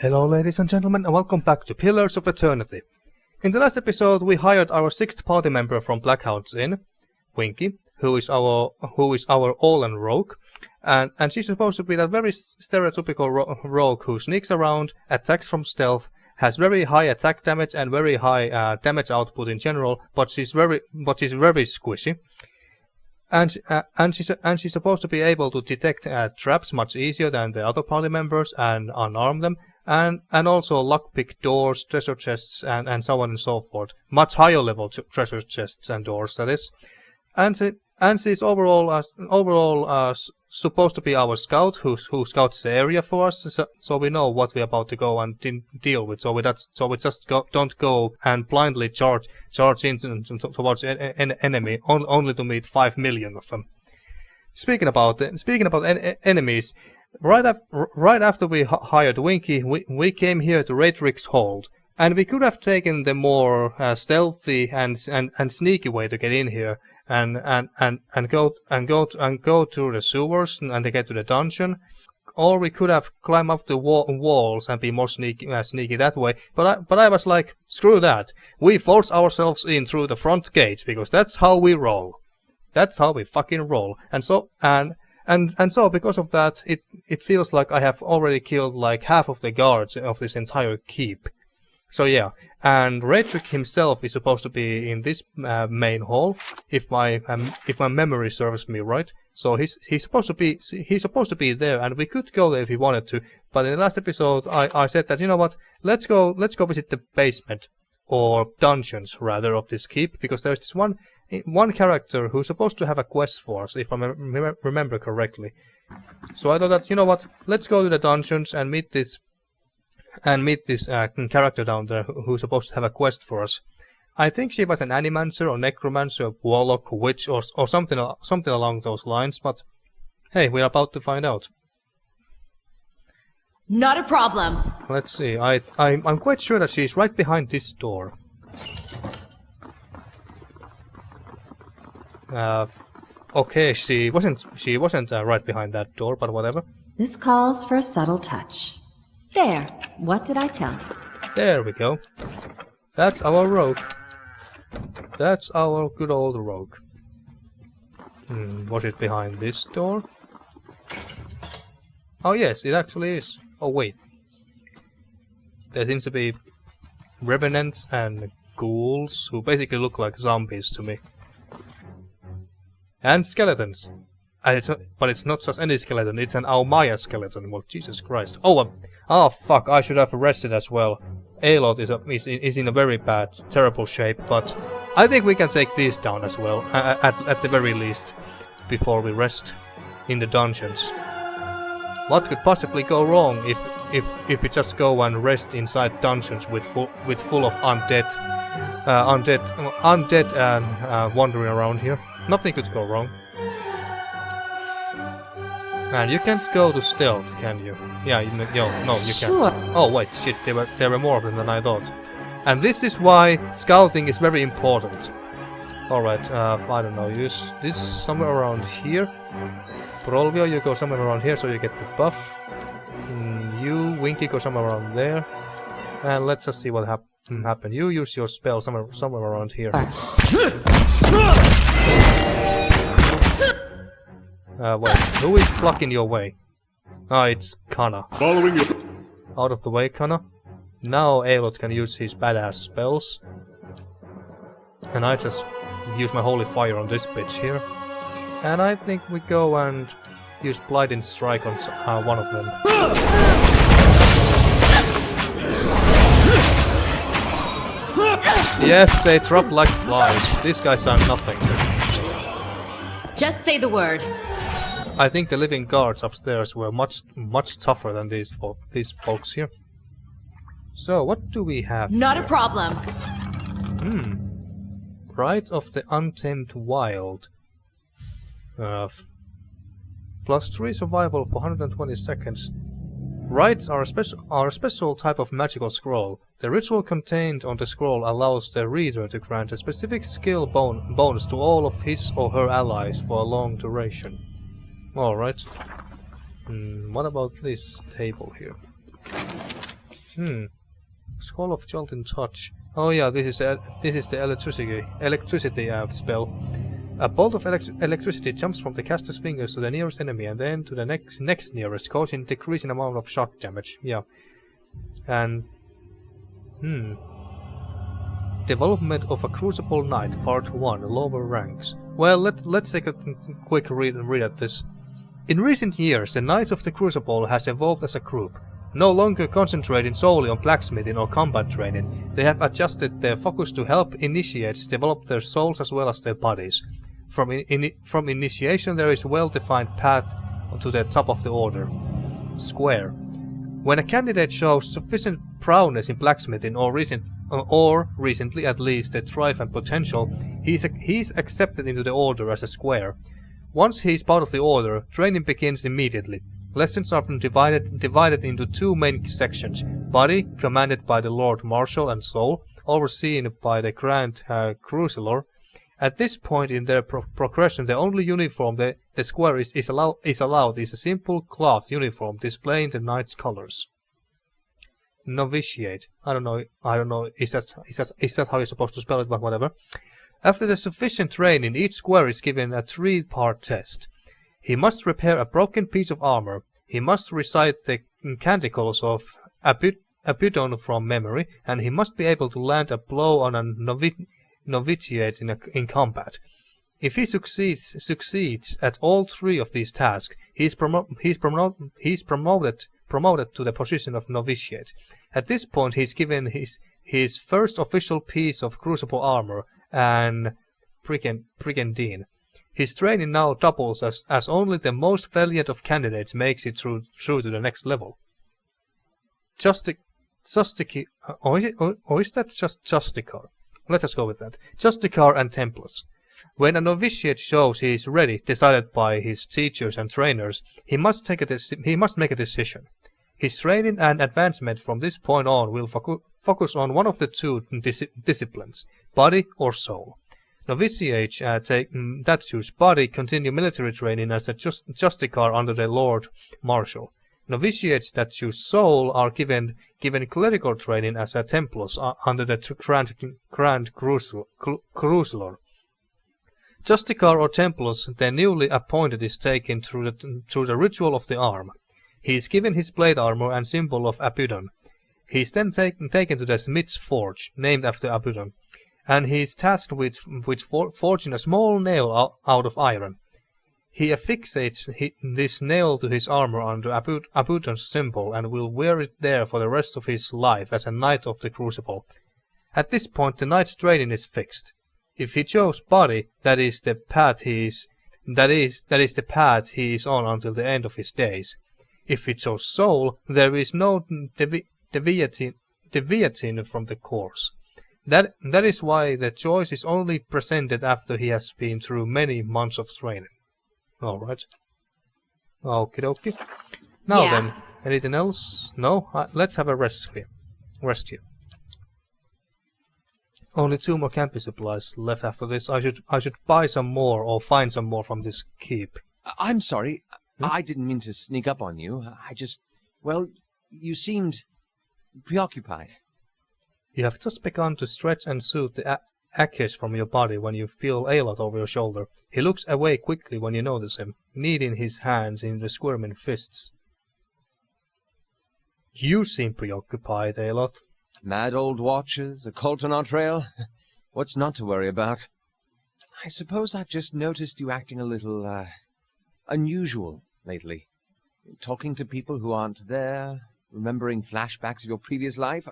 Hello ladies and gentlemen, and welcome back to Pillars of Eternity. In the last episode we hired our 6th party member from Blackhound's Inn, Winky, who is our all-in rogue, and she's supposed to be that very stereotypical rogue who sneaks around, attacks from stealth, has very high attack damage and very high damage output in general, but she's very squishy. And she's supposed to be able to detect traps much easier than the other party members and unarm them. And also lockpick doors, treasure chests, and so on and so forth. Much higher level treasure chests and doors, that is. And she's overall supposed to be our scout who scouts the area for us, so we know what we're about to go and deal with. So we just don't go and blindly charge into towards an enemy only to meet 5 million of them. Speaking about enemies. Right after we hired Winky, we came here to Raedric's hold, and we could have taken the more stealthy and sneaky way to get in here, and go through the sewers and to get to the dungeon, or we could have climbed up the walls and be more sneaky that way. But I was like, screw that. We force ourselves in through the front gates because that's how we roll. That's how we fucking roll. And so because of that, it feels like I have already killed like half of the guards of this entire keep. So yeah, and Raedric himself is supposed to be in this main hall, if my memory serves me right. So he's supposed to be there, and we could go there if we wanted to. But in the last episode, I said that, you know what, let's go visit the basement, or dungeons rather, of this keep, because there's this one character who's supposed to have a quest for us, if I remember correctly. So I thought that, you know what, let's go to the dungeons and meet this character down there who's supposed to have a quest for us. I think she was an Animancer or Necromancer, Warlock, Witch, or something along those lines, but hey, we're about to find out. Not a problem. Let's see, I'm quite sure that she's right behind this door. Okay, she wasn't right behind that door, but whatever. This calls for a subtle touch. There, what did I tell you? There we go. That's our rogue. That's our good old rogue. Was it behind this door? Oh yes, it actually is. Oh wait. There seems to be revenants and ghouls who basically look like zombies to me. And skeletons. But it's not just any skeleton, it's an Aumaya skeleton. Well, Jesus Christ. Oh fuck, I should have rested as well. Aloth is in a very bad, terrible shape, but I think we can take these down as well, at the very least, before we rest in the dungeons. What could possibly go wrong if we just go and rest inside dungeons with full of undead wandering around here? Nothing could go wrong. And you can't go to stealth, can you? Yeah, no, you can't. Oh wait, shit, there were more of them than I thought. And this is why scouting is very important. Alright, I don't know, use this somewhere around here. Prolvio, you go somewhere around here so you get the buff. You, Winky, go somewhere around there. And let's just see what happen. You use your spell somewhere around here. Wait, who is blocking your way? Ah, it's Kana. Following you. Out of the way, Kana. Now Aloth can use his badass spells. And I just use my holy fire on this bitch here. And I think we go and use Blinding Strike on one of them. Yes, they drop like flies. These guys are nothing. Just say the word. I think the living guards upstairs were much tougher than these folks here. So, what do we have? Not here? A problem. Pride of the Untamed Wild. +3 survival for 120 seconds. Rites are a special type of magical scroll. The ritual contained on the scroll allows the reader to grant a specific skill bonus to all of his or her allies for a long duration. Alright. What about this table here? Scroll of Jolting Touch. Oh yeah, this is the electricity spell. A bolt of electricity jumps from the caster's fingers to the nearest enemy and then to the next nearest, causing decreasing amount of shock damage. Yeah. And Development of a Crucible Knight, Part 1, Lower Ranks. Well, let's take a quick read at this. In recent years, the Knights of the Crucible has evolved as a group. No longer concentrating solely on blacksmithing or combat training, they have adjusted their focus to help initiates develop their souls as well as their bodies. From initiation there is a well-defined path to the top of the order. Square. When a candidate shows sufficient prowess in blacksmithing or recently at least the drive and potential, he is accepted into the order as a square. Once he is part of the order, training begins immediately. Lessons are divided into two main sections: body, commanded by the Lord Marshal, and soul, overseen by the Grand Crusader. At this point in their progression, the only uniform the square is allowed is a simple cloth uniform displaying the knight's colors. Novitiate. I don't know. Is that how you're supposed to spell it? But whatever. After the sufficient training, each square is given a 3-part test. He must repair a broken piece of armor. He must recite the canticles of Abyddon from memory, and he must be able to land a blow on a novitiate in combat. If he succeeds at all 3 of these tasks, he is promoted to the position of novitiate. At this point, he is given his first official piece of crucible armor, and Brigandine. His training now doubles as only the most valiant of candidates makes it through to the next level. Or is that just Justicar? Let's just go with that. Justicar and Templars. When a novitiate shows he is ready, decided by his teachers and trainers, he must make a decision. His training and advancement from this point on will focus on one of the 2 disciplines, body or soul. Novitiates that choose body continue military training as a Justicar under the Lord Marshal. Novitiates that choose soul are given clerical training as a Templars under the Grand Crusader. Justicar or Templars, the newly appointed, is taken through the ritual of the arm. He is given his plate armor and symbol of Abyddon. He is then taken to the smith's forge, named after Abyddon, and he is tasked with forging a small nail out of iron. He affixates this nail to his armor under Abyddon's symbol and will wear it there for the rest of his life as a Knight of the Crucible. At this point, the knight's training is fixed. If he chose body, that is the path he is on until the end of his days. If he chose soul, there is no deviating from the course. That is why the choice is only presented after he has been through many months of training. Alright. Okie dokie. Now then, anything else? No? Let's have a rest here. Only 2 more camping supplies left after this. I should buy some more or find some more from this keep. I'm sorry. I didn't mean to sneak up on you. Well, you seemed preoccupied. You have just begun to stretch and soothe the aches from your body when you feel Aelot over your shoulder. He looks away quickly when you notice him, kneading his hands in the squirming fists. You seem preoccupied, Aelot. Mad old watchers, a cult on our trail. What's not to worry about? I suppose I've just noticed you acting a little, unusual lately. Talking to people who aren't there, remembering flashbacks of your previous life.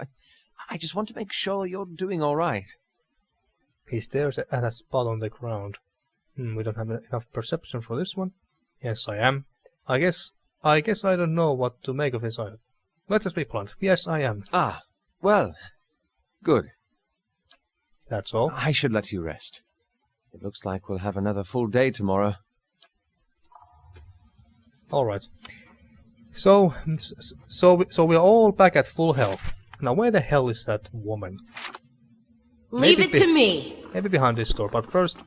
I just want to make sure you're doing all right. He stares at a spot on the ground. We don't have enough perception for this one. Yes, I am. I guess I don't know what to make of this either. Let us be blunt. Yes, I am. Ah, well, good. That's all. I should let you rest. It looks like we'll have another full day tomorrow. All right. So we're all back at full health. Now, where the hell is that woman? Leave it to me. Maybe behind this door, but first,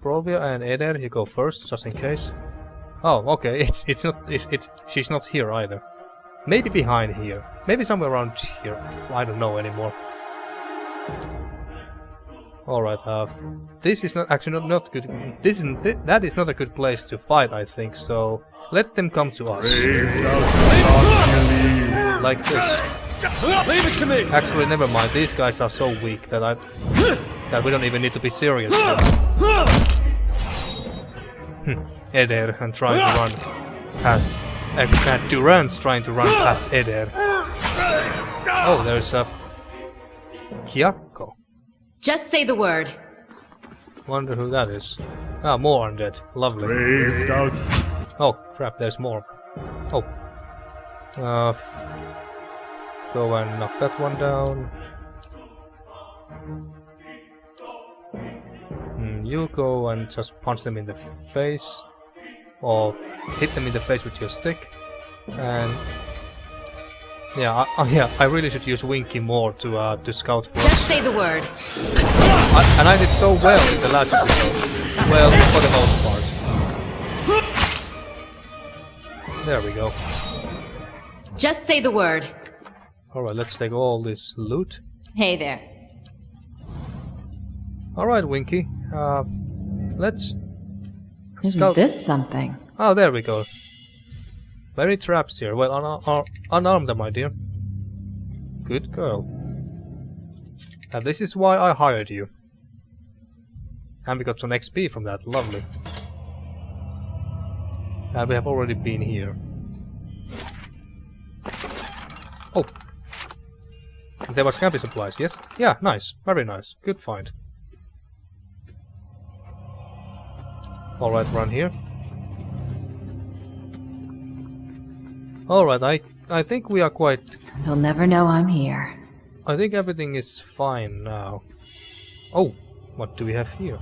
Provia and Eder, you go first, just in case. Oh, okay. She's not here either. Maybe behind here. Maybe somewhere around here. I don't know anymore. Alright, this is not actually not good. That is not a good place to fight, I think, so let them come to us. Like this. Leave it to me! Actually, never mind. These guys are so weak that we don't even need to be serious here. Eder and trying to run past... Durant's trying to run past Eder. Oh, there's a... Kyakko. Just say the word. Wonder who that is. Ah, more undead. Lovely. Oh, crap, there's more. Oh. Go and knock that one down. You go and just punch them in the face. Or hit them in the face with your stick. And... yeah, I really should use Winky more to scout for us. Just say the word. And I did so well in the last episode. Well, for the most part. There we go. Just say the word. Alright, let's take all this loot. Hey there. Alright, Winky. Let's... Isn't this something? Oh, there we go. Many traps here. Well, unarm them, my dear. Good girl. And this is why I hired you. And we got some XP from that. Lovely. And we have already been here. Oh. There was camping supplies, yes? Yeah, nice. Very nice. Good find. Alright, run here. Alright, I think we are quite... They'll never know I'm here. I think everything is fine now. Oh, what do we have here?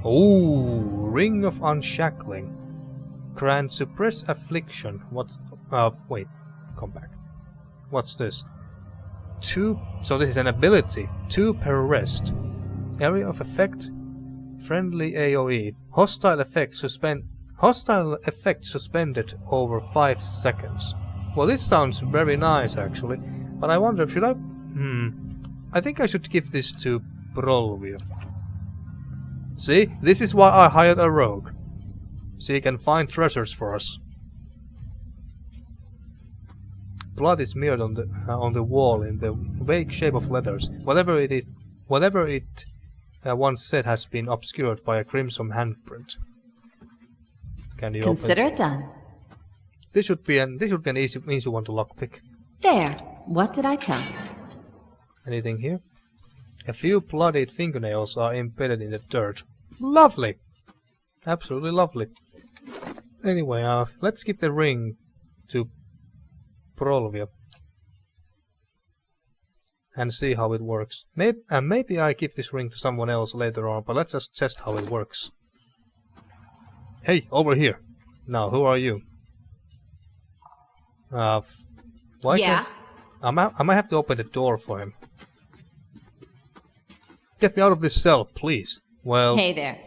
Oh, Ring of Unshackling. Grant suppress affliction. What? Wait, come back. What's this? 2. So this is an ability. 2 per rest. Area of effect. Friendly AOE. Hostile effect suspended over 5 seconds. Well, this sounds very nice actually, but I wonder, should I... I think I should give this to Brolvir. See, this is why I hired a rogue. So he can find treasures for us. Blood is smeared on the wall in the vague shape of letters. Whatever it once said has been obscured by a crimson handprint. Can you Consider it done. This should be an easy one to lockpick. There. What did I tell you? Anything here? A few bloodied fingernails are embedded in the dirt. Lovely! Absolutely lovely. Anyway, let's give the ring to Brolvir and see how it works. Maybe I give this ring to someone else later on, but let's just test how it works. Hey, over here! Now, who are you? Why yeah? I might have to open the door for him. Get me out of this cell, please. Well... Hey there.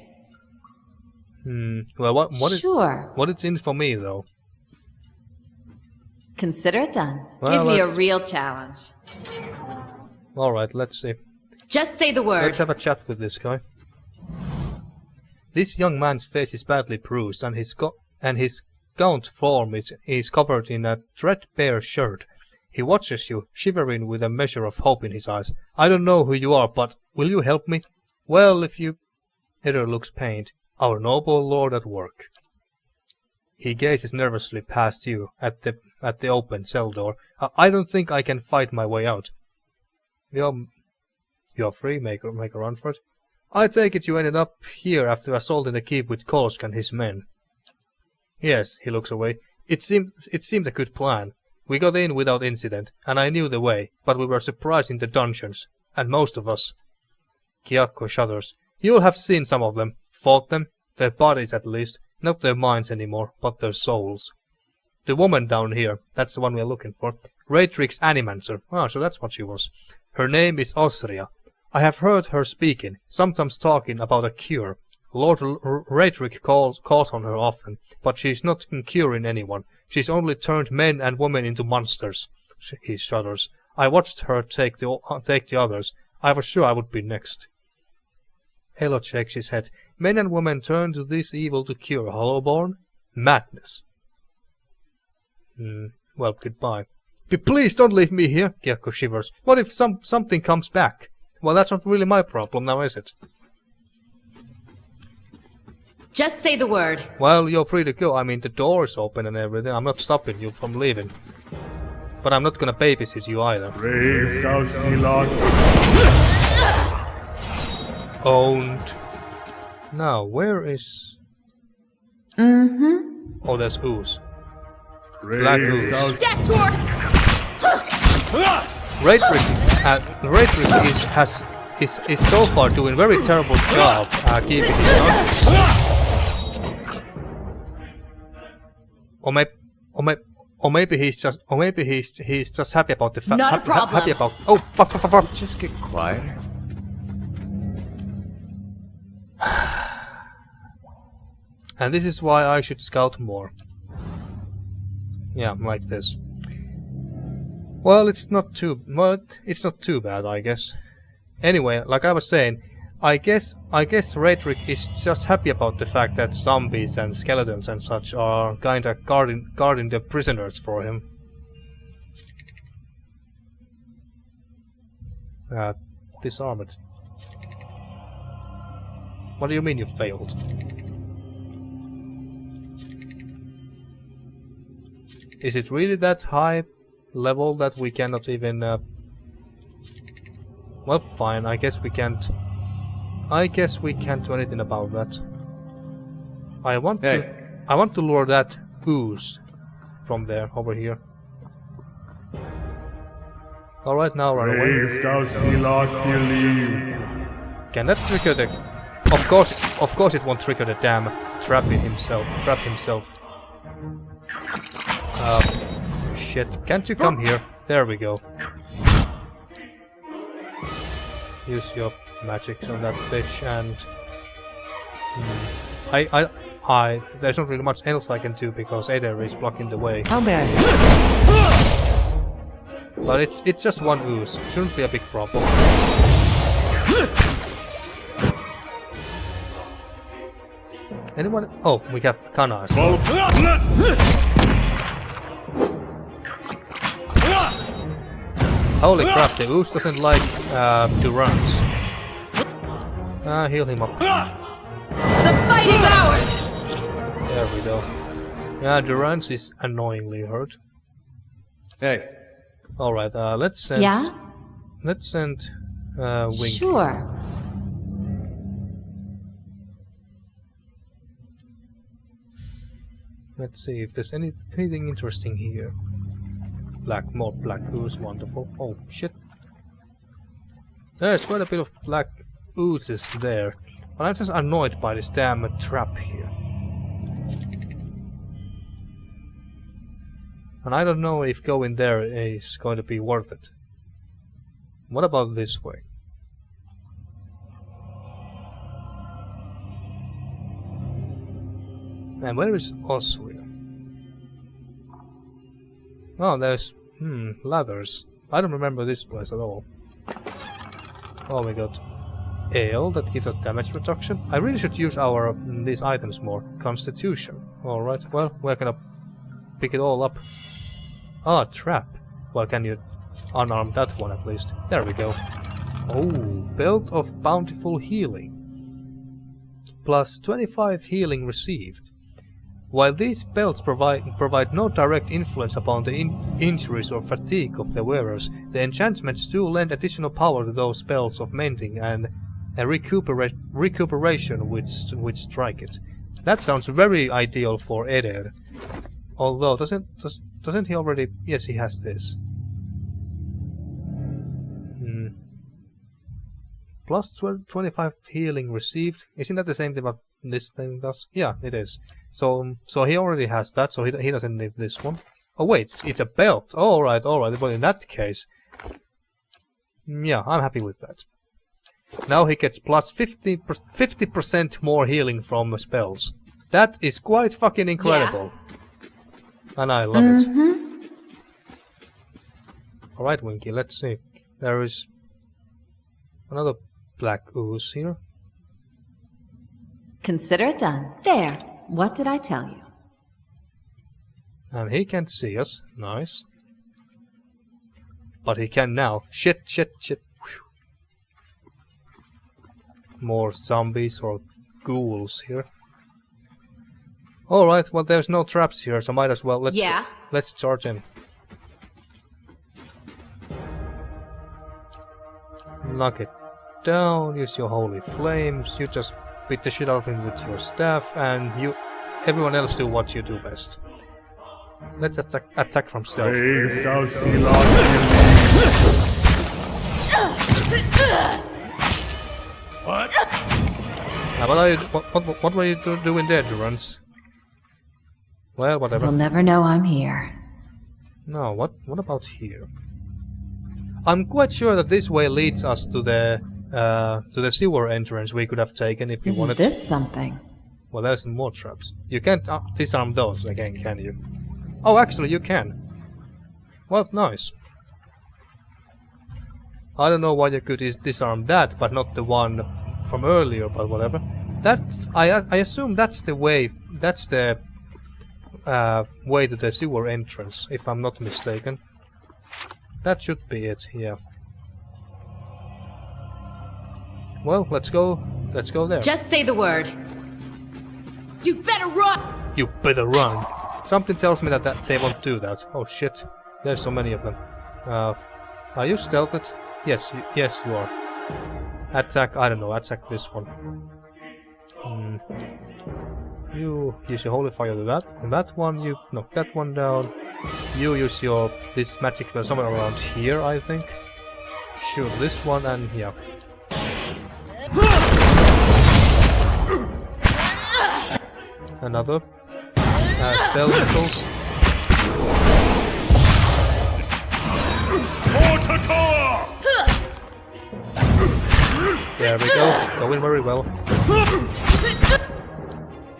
Well, Sure. What it's in for me, though? Consider it done. Well, Give me a real challenge. Alright, let's see. Just say the word. Let's have a chat with this guy. This young man's face is badly bruised, and his gaunt form is covered in a threadbare shirt. He watches you, shivering with a measure of hope in his eyes. I don't know who you are, but will you help me? Well, if you... Eder looks pained. Our noble lord at work. He gazes nervously past you at the open cell door. I don't think I can fight my way out. You're free, make a run for it. I take it you ended up here after assaulting the keep with Kolsk and his men. Yes, he looks away. It seemed a good plan. We got in without incident, and I knew the way, but we were surprised in the dungeons, and most of us. Kyakko shudders. You'll have seen some of them, fought them, their bodies at least, not their minds anymore, but their souls. The woman down here, that's the one we're looking for. Raedric's Animancer. Ah, so that's what she was. Her name is Osrya. I have heard her speaking, sometimes talking about a cure. Lord Raedric calls on her often, but she's not curing anyone. She's only turned men and women into monsters. He shudders. I watched her take the others. I was sure I would be next. Elot shakes his head. Men and women turn to this evil to cure Hollowborn? Madness. Well, goodbye. Please don't leave me here, Gekko shivers. What if something comes back? Well, that's not really my problem now, is it? Just say the word. Well, you're free to go. I mean, the door is open and everything. I'm not stopping you from leaving. But I'm not gonna babysit you either. Brave thou she lost. Owned. Now, where is... Oh, there's ooze. Black ooze. Death toward. Raedric is so far doing a very terrible job keeping his conscience. Or maybe he's just happy about the fact. Not a problem. Happy about. Oh, fuck. Just get quieter. And this is why I should scout more. Yeah, like this. Well, it's not too bad, I guess. Anyway, like I was saying, I guess Raedric is just happy about the fact that zombies and skeletons and such are kinda guarding the prisoners for him. Disarm it. What do you mean you failed? Is it really that high level that we cannot even... Well, fine, I guess we can't do anything about that. I want to lure that ooze from there, over here. Alright, now run away. Can that trigger the... Of course it won't trigger the damn trap himself. Shit. Can't you come here? There we go. Use your magic on that bitch and... There's not really much else I can do because Eder is blocking the way. How bad? But it's just one ooze. Shouldn't be a big problem. Anyone? Oh, we have Kana as well. Holy crap, the ooze doesn't like Durance. Heal him up. The fight is ours! There we go. Yeah, Durance is annoyingly hurt. Hey. Alright, let's send... Yeah? Let's send Winky. Sure. Let's see if there's anything interesting here. More black ooze, wonderful. Oh shit. There's quite a bit of black oozes there. But I'm just annoyed by this damn trap here. And I don't know if going there is going to be worth it. What about this way? And where is Osrya? Oh, there's... ladders. I don't remember this place at all. Oh, we got ale, that gives us damage reduction. I really should use our these items more. Constitution. Alright, well, we're gonna pick it all up. Ah, trap. Well, can you unarm that one at least? There we go. Oh, belt of bountiful healing. Plus 25 healing received. While these belts provide no direct influence upon the injuries or fatigue of the wearers, the enchantments do lend additional power to those spells of mending and a recuperation which strike it. That sounds very ideal for Eder. Although, doesn't he already... Yes, he has this. Plus 25 healing received. Isn't that the same thing that this thing does? Yeah, it is. So he already has that, so he doesn't need this one. Oh wait, it's a belt. Alright. But in that case... Yeah, I'm happy with that. Now he gets plus 50% more healing from spells. That is quite fucking incredible. Yeah. And I love it. Alright, Winky, let's see. There is another black ooze here. Consider it done. There. What did I tell you? And he can't see us. Nice. But he can now. Shit. Whew. More zombies or ghouls here. Alright, well there's no traps here, so might as well let's charge in. Knock it down, use your holy flames, you just beat the shit out of him with your staff, and everyone else do what you do best. Let's attack from stealth. Brave thou she lost. What? What were you doing there, Durance? Well, whatever. They'll never know I'm here. No, what about here? I'm quite sure that this way leads us to the sewer entrance we could have taken if we wanted. Isn't this something? Well, there's some more traps. You can't disarm those again, can you? Oh, actually, you can. Well, nice. I don't know why you could disarm that, but not the one from earlier, but whatever. I assume that's the way. That's the way to the sewer entrance, if I'm not mistaken. That should be it, yeah. Well, let's go there. Just say the word. You better run! You better run. Something tells me that they won't do that. Oh shit, there's so many of them. Are you stealthed? Yes, yes you are. Attack, I don't know, attack this one. You use your holy fire to that. On that one, you knock that one down. You use this magic spell somewhere around here, I think. Shoot this one and yeah. Another. Spell missiles. There we go. Going very well.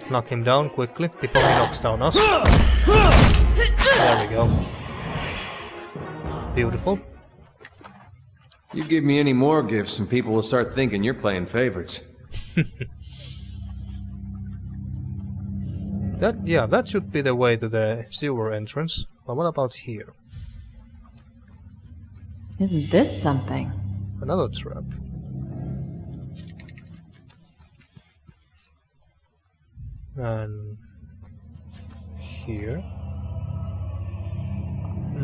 Knock him down quickly before he knocks down us. There we go. Beautiful. You give me any more gifts and people will start thinking you're playing favorites. That should be the way to the sewer entrance. But what about here? Isn't this something? Another trap. And here.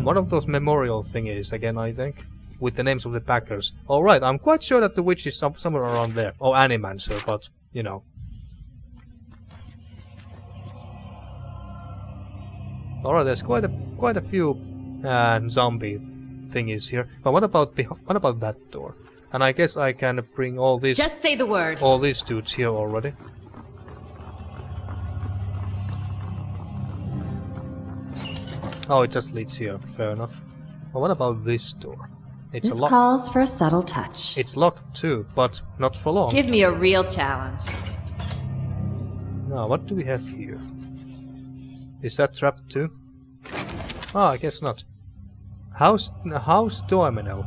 One of those memorial thingies again, I think. With the names of the backers. Alright, I'm quite sure that the witch is somewhere around there. Oh, Animancer, but, you know. Alright, there's quite a few zombie thingies here. But what about that door? And I guess I can bring all these. Just say the word. All these dudes here already. Oh, it just leads here. Fair enough. But what about this door? It's this a lock. calls for a subtle touch. It's locked too, but not for long. Give me a real challenge. Now, what do we have here? Is that trapped too? Oh, I guess not. How's Doimenel?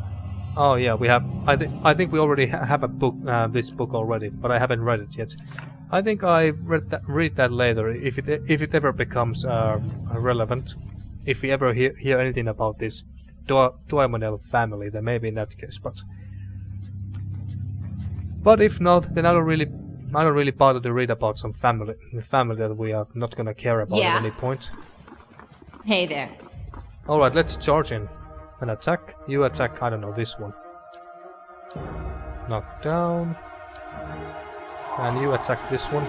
Oh yeah, we have. I think we already have a book. This book already, but I haven't read it yet. I think I read that later if it ever becomes relevant. If we ever hear anything about this Doimenel family, then maybe in that case. But if not, then I don't really bother to read about the family that we are not gonna care about at any point. Hey there. Alright, let's charge in. And attack. You attack, I don't know, this one. Knock down. And you attack this one.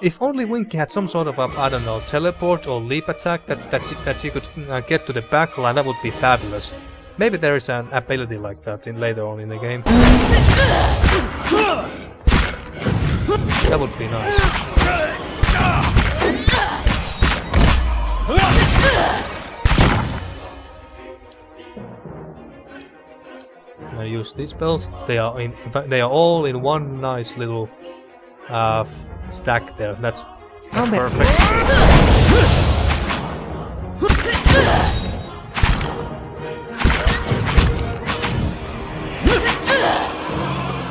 If only Winky had some sort of I don't know, teleport or leap attack that she could get to the back line, that would be fabulous. Maybe there is an ability like that later on in the game. That would be nice. I use these spells. They are all in one nice little stack there. That's perfect.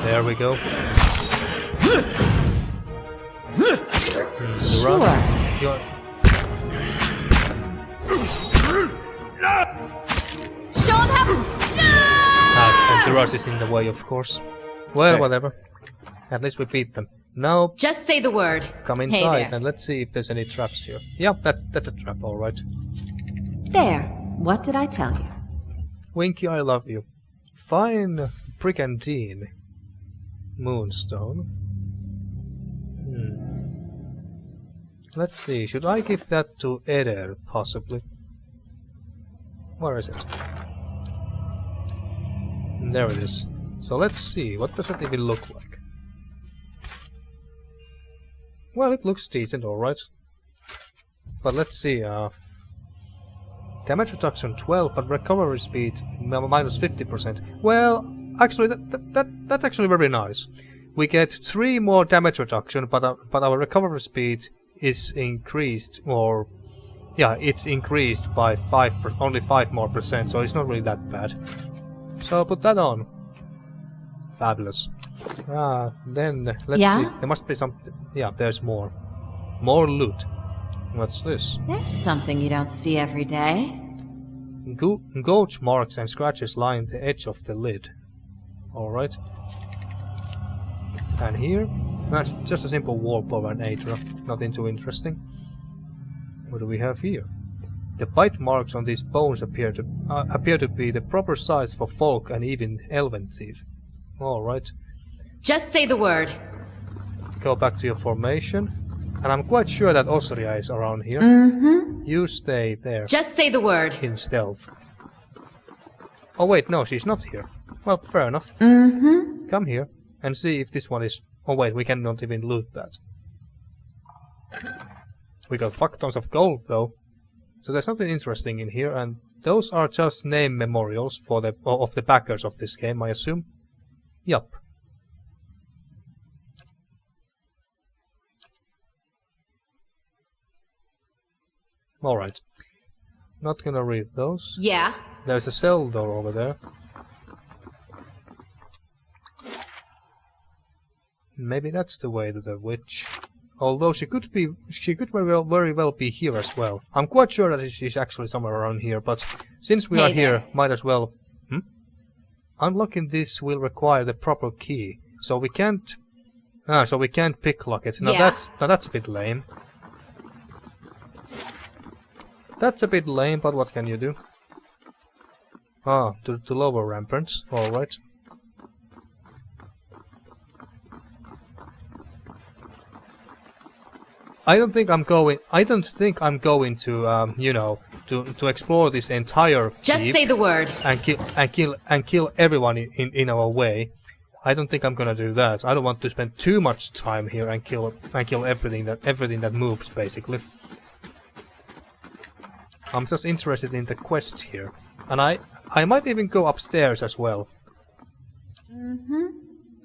There we go. Sure. Show him how. And the rush is in the way, of course. Well, whatever. At least we beat them. Now, Just say the word. come Hey inside there. and let's see if there's any traps here. Yeah, that's a trap, all right. There. What did I tell you? Winky, I love you. Fine brigandine. Moonstone. Let's see, should I give that to Eder, possibly? Where is it? There it is. So let's see, what does it even look like? Well, it looks decent, alright. But let's see, damage reduction 12, but recovery speed minus 50%. Well, actually, that's actually very nice. We get 3 more damage reduction, but our recovery speed is increased, or yeah, it's increased by only 5 more percent, so it's not really that bad. So I'll put that on. Fabulous. Then let's see. There must be something. Yeah, there's more. More loot. What's this? There's something you don't see every day. Gouge marks and scratches line the edge of the lid. Alright. And here? That's just a simple warp of an Adra. Nothing too interesting. What do we have here? The bite marks on these bones appear to be the proper size for folk and even elven teeth. Alright. Just say the word. Go back to your formation. And I'm quite sure that Osrya is around here. You stay there. Just say the word. In stealth. Oh wait, no, she's not here. Well, fair enough. Come here and see if this one is... Oh wait, we cannot even loot that. We got fuck tons of gold though. So there's something interesting in here, and those are just name memorials for of the backers of this game, I assume. Yup. Alright. Not gonna read those. Yeah. There's a cell door over there. Maybe that's the way to the witch. Although she could very well be here as well. I'm quite sure that she's actually somewhere around here, but since we are here, might as well... Unlocking this will require the proper key, so we can't... so we can't picklock it. Now that's a bit lame. That's a bit lame, but what can you do? To lower ramparts, alright. I don't think I'm going to, you know, to explore this entire Just keep say the word. and kill everyone in our way. I don't think I'm gonna do that. I don't want to spend too much time here and kill everything that moves, basically. I'm just interested in the quest here, and I might even go upstairs as well.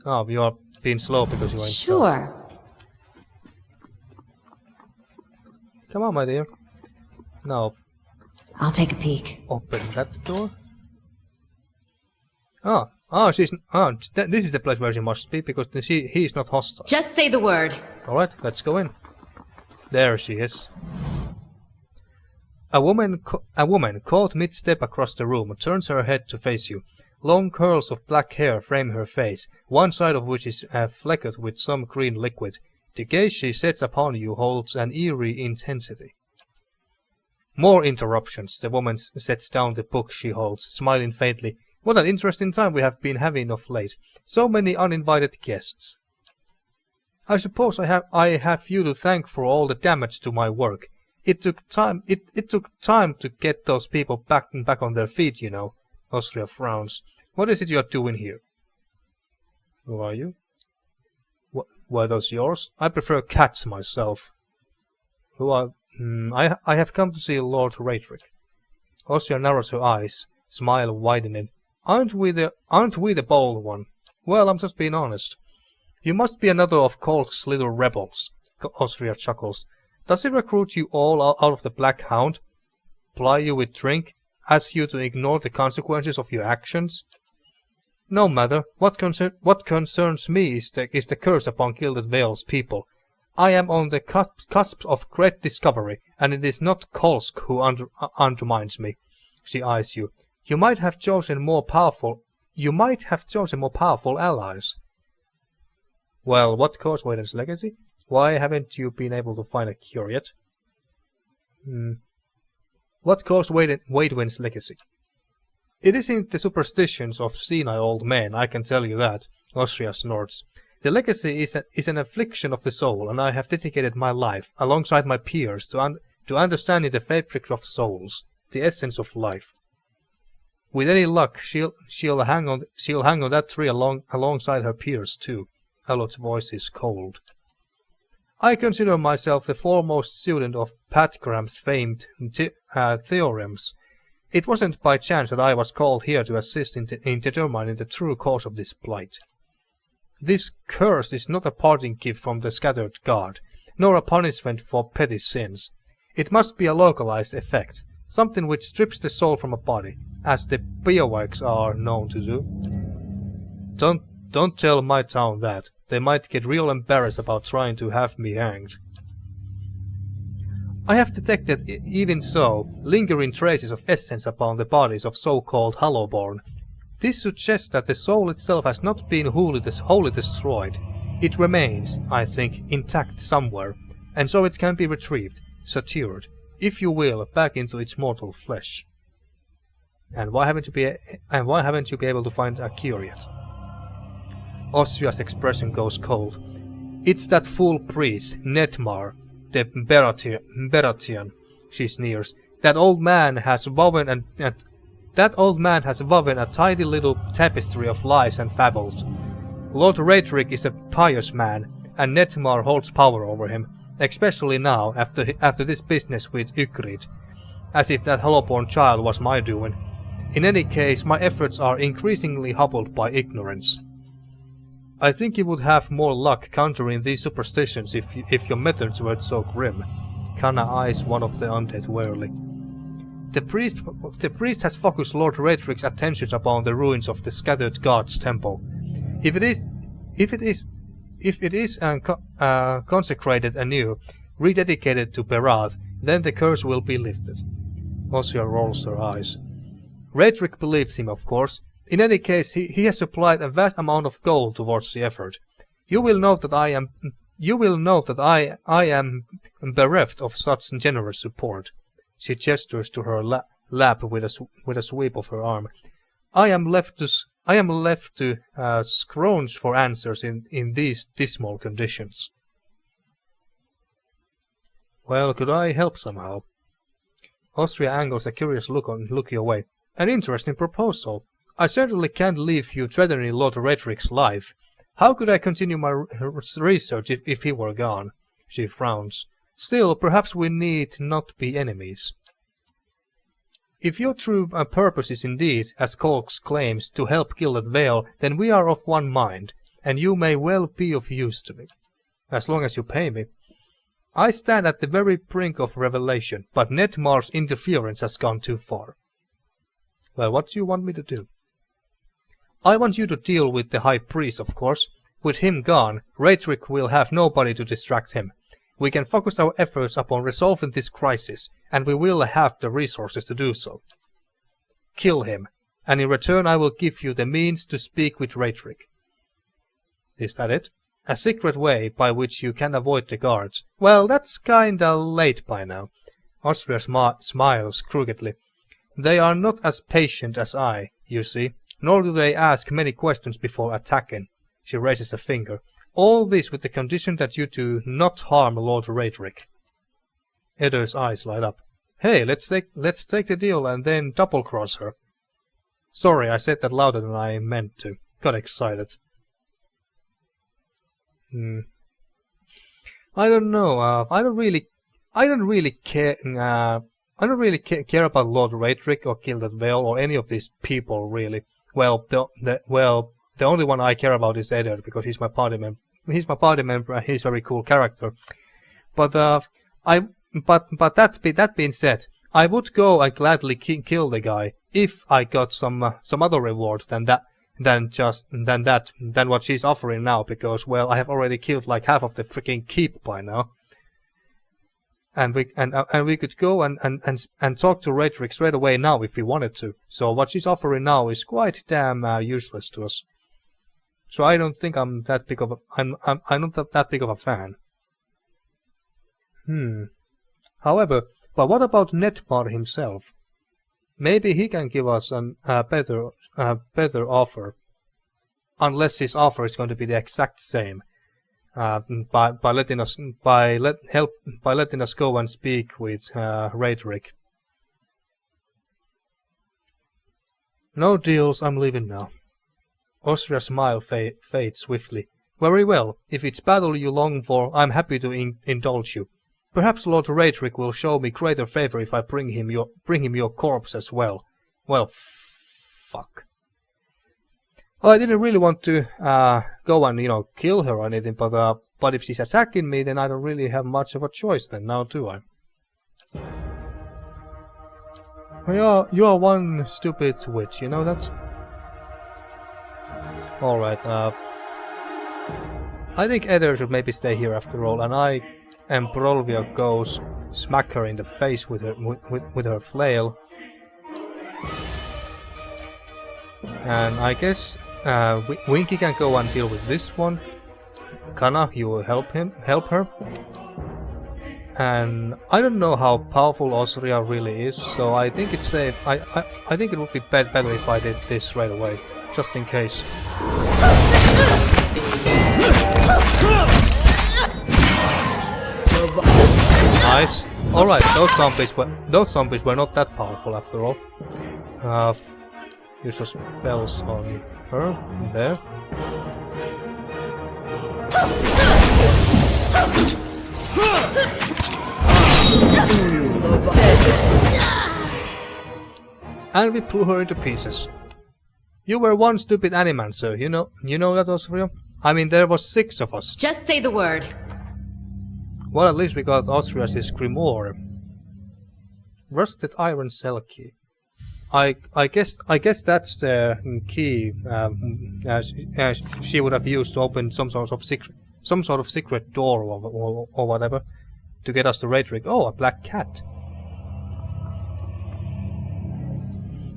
Oh, you are being slow because you are in stealth. Sure. Come on, my dear. Now, I'll take a peek. open that door. This is the place where she must be, because he is not hostile. Just say the word. Alright, let's go in. There she is. A woman caught mid-step across the room turns her head to face you. Long curls of black hair frame her face, one side of which is flecked with some green liquid. The gaze she sets upon you holds an eerie intensity. More interruptions. The woman sets down the book she holds, smiling faintly. What an interesting time we have been having of late. So many uninvited guests. I suppose I have you to thank for all the damage to my work. It took time. It took time to get those people back on their feet, you know. Osrya frowns. What is it you're doing here? Who are you? Were those yours? I prefer cats myself. Who I have come to see Lord Raedric. Osrya narrows her eyes, smile widening. Aren't we the bold one? Well, I'm just being honest. You must be another of Kolsk's little rebels, Osrya chuckles. Does he recruit you all out of the Black Hound? Ply you with drink? Ask you to ignore the consequences of your actions? No matter. What concerns me is the curse upon Gilded Vale's people. I am on the cusp of great discovery, and it is not Kolsk who undermines me. She eyes you. You might have chosen more powerful allies. Well, what caused Wayden's legacy? Why haven't you been able to find a cure yet? What caused Waidwen's legacy? It isn't the superstitions of senile old men, I can tell you that, Osrya snorts. The legacy is an affliction of the soul, and I have dedicated my life, alongside my peers, to understanding the fabric of souls, the essence of life. With any luck, she'll hang on that tree alongside her peers too. Alot's voice is cold. I consider myself the foremost student of Patgram's famed theorems. It wasn't by chance that I was called here to assist in determining the true cause of this blight. This curse is not a parting gift from the scattered god, nor a punishment for petty sins. It must be a localized effect, something which strips the soul from a body, as the biowags are known to do. Don't tell my town that. They might get real embarrassed about trying to have me hanged. I have detected, even so, lingering traces of essence upon the bodies of so-called Hallowborn. This suggests that the soul itself has not been wholly destroyed. It remains, I think, intact somewhere, and so it can be retrieved, sutured, if you will, back into its mortal flesh. And why haven't you been able to find a cure yet? Osrya's expression goes cold. It's that fool priest, Netmar, the Beratian, she sneers. That old man has woven a tidy little tapestry of lies and fables. Lord Raedric is a pious man, and Netmar holds power over him, especially now, after this business with Ygritte. As if that Hallowborn child was my doing. In any case, my efforts are increasingly hobbled by ignorance. I think you would have more luck countering these superstitions if your methods weren't so grim. Kana eyes one of the undead warily. The priest has focused Lord Raedric's attention upon the ruins of the scattered gods' temple. If it is consecrated anew, rededicated to Berath, then the curse will be lifted. Osrya rolls her eyes. Raedric believes him, of course. In any case, he has supplied a vast amount of gold towards the effort. You will note that I am bereft of such generous support. She gestures to her lap with a sweep of her arm. I am left to scrounge for answers in these dismal conditions. Well, could I help somehow? Osrya angles a curious look your way. An interesting proposal. I certainly can't leave you threatening Lord Raedric's life. How could I continue my research if he were gone? She frowns. Still, perhaps we need not be enemies. If your true purpose is indeed, as Kolsk claims, to help Gilded Vale, then we are of one mind, and you may well be of use to me. As long as you pay me. I stand at the very brink of revelation, but Netmar's interference has gone too far. Well, what do you want me to do? I want you to deal with the High Priest, of course. With him gone, Raedric will have nobody to distract him. We can focus our efforts upon resolving this crisis, and we will have the resources to do so. Kill him, and in return I will give you the means to speak with Raedric. Is that it? A secret way by which you can avoid the guards. Well, that's kinda late by now. Osrya smiles crookedly. They are not as patient as I, you see, nor do they ask many questions before attacking. She raises a finger. All this with the condition that you do not harm Lord Raedric. Eddar's eyes light up. Hey, let's take the deal and then double-cross her. Sorry, I said that louder than I meant to. Got excited. I don't know. I don't really I don't really care. I don't really care about Lord Raedric or Kill That Vale or any of these people really. Well, the only one I care about is Eddard because he's my party member. He's my party member and he's a very cool character. But that being said, I would go and gladly kill the guy if I got some other reward than what she's offering now, because well, I have already killed like half of the freaking keep by now. And we could go and talk to Raedric straight away now if we wanted to. So what she's offering now is quite damn useless to us. So I don't think I'm that big of a I'm not that big of a fan. However, but what about Netmar himself? Maybe he can give us a better offer, unless his offer is going to be the exact same. By letting us go and speak with Raedric. No deals. I'm leaving now. Osrya's smile fades swiftly. Very well. If it's battle you long for, I'm happy to indulge you. Perhaps Lord Raedric will show me greater favor if I bring him your corpse as well. Well, fuck. I didn't really want to go and kill her or anything, but if she's attacking me, then I don't really have much of a choice then, now do I? You are one stupid witch, you know that? Alright, I think Eddard should maybe stay here after all, and Brolvia goes smack her in the face with her flail. And I guess Winky can go and deal with this one. Kana, you will help her. And I don't know how powerful Osrya really is, so I think it's safe. I think it would be better if I did this right away, just in case. Nice. All right, those zombies were not that powerful after all. Use your spells on her there. And we blew her into pieces. You were one stupid Animancer, you know that, Osrya? I mean, there was 6 of us. Just say the word. Well, at least we got Osrya's Grimoire. Rusted iron cell key. I guess that's the key she would have used to open some sort of secret door or whatever to get us to Raedric. Oh, a black cat.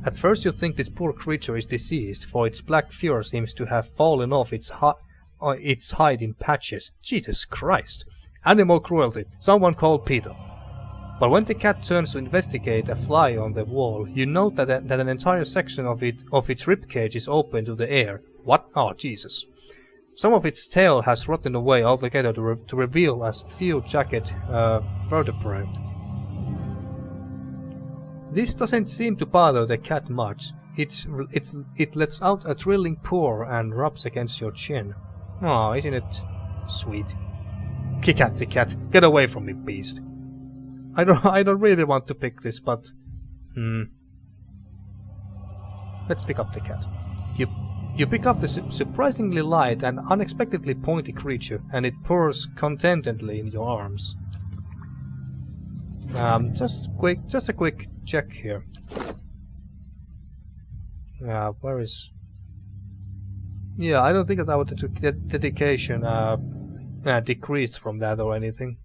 At first you think this poor creature is diseased, for its black fur seems to have fallen off its hide in patches. Jesus Christ! Animal cruelty. Someone called Peter. But when the cat turns to investigate a fly on the wall, you note that an entire section of its ribcage is open to the air. What? Oh, Jesus. Some of its tail has rotten away altogether to reveal a few jagged vertebrae. This doesn't seem to bother the cat much. It lets out a thrilling purr and rubs against your chin. Oh, isn't it sweet? Kick at the cat. Get away from me, beast. I don't really want to pick this, but let's pick up the cat. You pick up the surprisingly light and unexpectedly pointy creature, and it purrs contentedly in your arms. Just a quick check here. Where is? Yeah, I don't think that our dedication decreased from that or anything,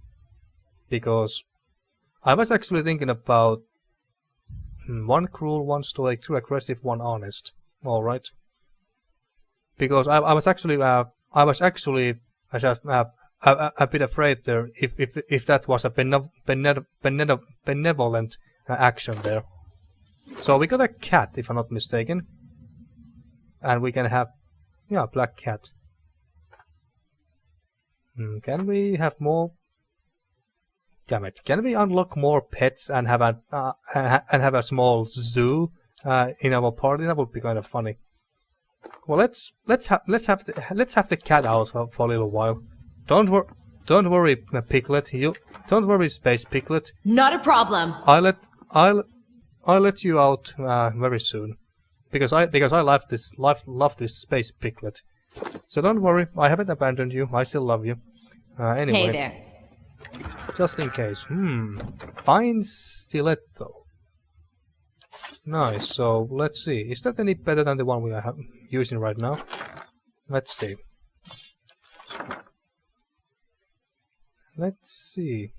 because I was actually thinking about 1 cruel, 1 stoic, 2 aggressive, 1 honest. All right, because I was actually a bit afraid there if that was a benevolent action there. So we got a cat, if I'm not mistaken, and we can have a black cat. Can we have more? Damn it! Can we unlock more pets and have a small zoo in our party? That would be kind of funny. Well, let's have the cat out for a little while. Don't Don't worry, Piglet. Don't worry, Space Piglet. Not a problem. I'll let you out very soon, because I love this Space Piglet. So don't worry, I haven't abandoned you. I still love you. Anyway. Hey there. Just in case. Fine stiletto. Nice. So let's see. Is that any better than the one we are using right now? Let's see. Let's see.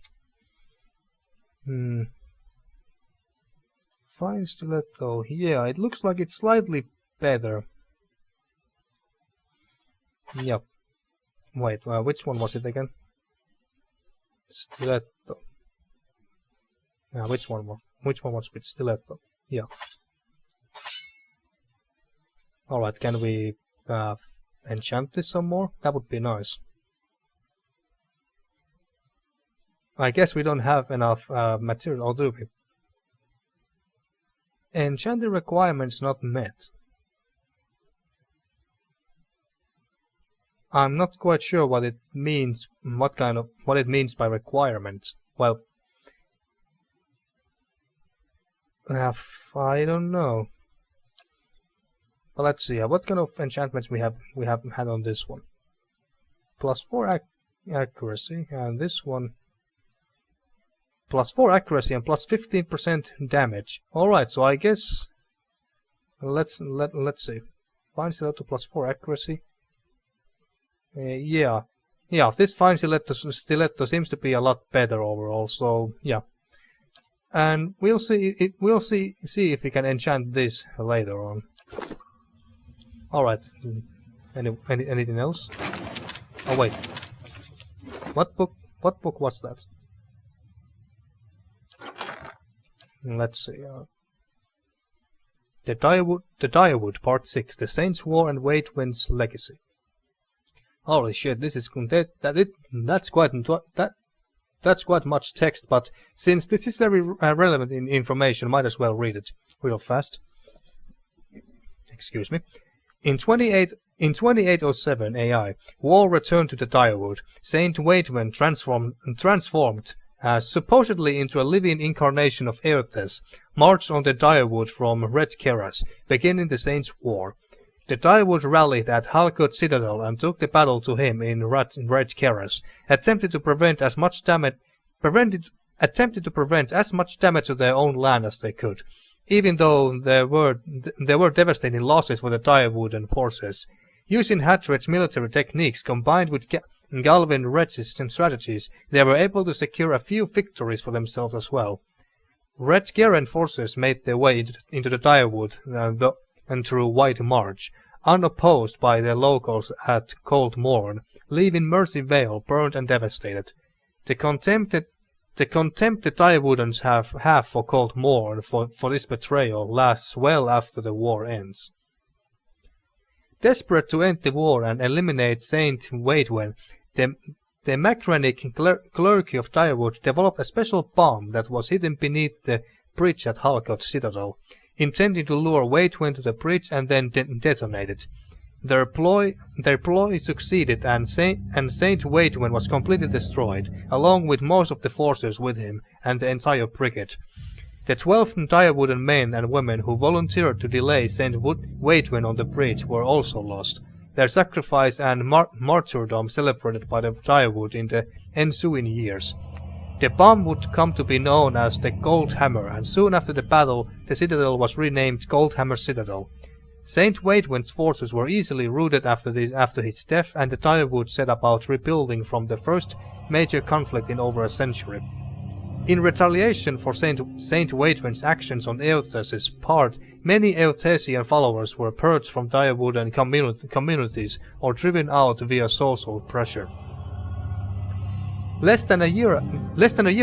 Fine stiletto. Yeah, it looks like it's slightly better. Yep. Wait, which one was it again? Stiletto. Yeah, which one was with stiletto? Yeah. Alright, can we enchant this some more? That would be nice. I guess we don't have enough material, or do we? Enchanting requirements not met. I'm not quite sure what it means, what it means by requirements. Well, I don't know. But let's see. What kind of enchantments we have had on this one? +4 accuracy, and this one +4 accuracy and +15% damage. All right, so I guess let's see. Fine stiletto +4 accuracy. Yeah, this fine stiletto seems to be a lot better overall. So yeah, and we'll see if we can enchant this later on. All right. Anything else? Oh wait, what book was that? Let's see. The Direwood, Part 6: The Saints' War and Waidwen's Legacy. Holy shit! This is that's quite much text, but since this is very relevant information, might as well read it real fast. Excuse me. In 2807 AI, war returned to the Direwood. Saint Waidwen transformed supposedly into a living incarnation of Earthas, marched on the Direwood from Red Keras, beginning the Saints' War. The Direwood rallied at Halkut Citadel and took the battle to him in Red Keras, attempted to prevent as much damage to their own land as they could, even though there were devastating losses for the Direwooden forces. Using Hatred's military techniques combined with Galvin resistant strategies, they were able to secure a few victories for themselves as well. Red Keran forces made their way into the Direwood and through White March, unopposed by the locals at Cold Morn, leaving Mercy Vale burned and devastated. The contempt the Direwoodens have for Cold Morn for this betrayal lasts well after the war ends. Desperate to end the war and eliminate Saint Waidwen, the Macranic clergy of Direwood developed a special bomb that was hidden beneath the bridge at Halkut Citadel, intending to lure Waidwen to the bridge and then detonate it. Their ploy succeeded, and Saint Waidwen was completely destroyed, along with most of the forces with him and the entire brigade. The 12 Direwooden men and women who volunteered to delay Saint Waidwen on the bridge were also lost, their sacrifice and martyrdom celebrated by the Direwood in the ensuing years. The bomb would come to be known as the Gold Hammer, and soon after the battle the citadel was renamed Goldhammer Citadel. Saint Waidwen's forces were easily routed after his death, and the Direwood set about rebuilding from the first major conflict in over a century. In retaliation for Saint Waidwen's actions on Eothas' part, many Eothasian followers were purged from Direwooden communities or driven out via social pressure. Less than a year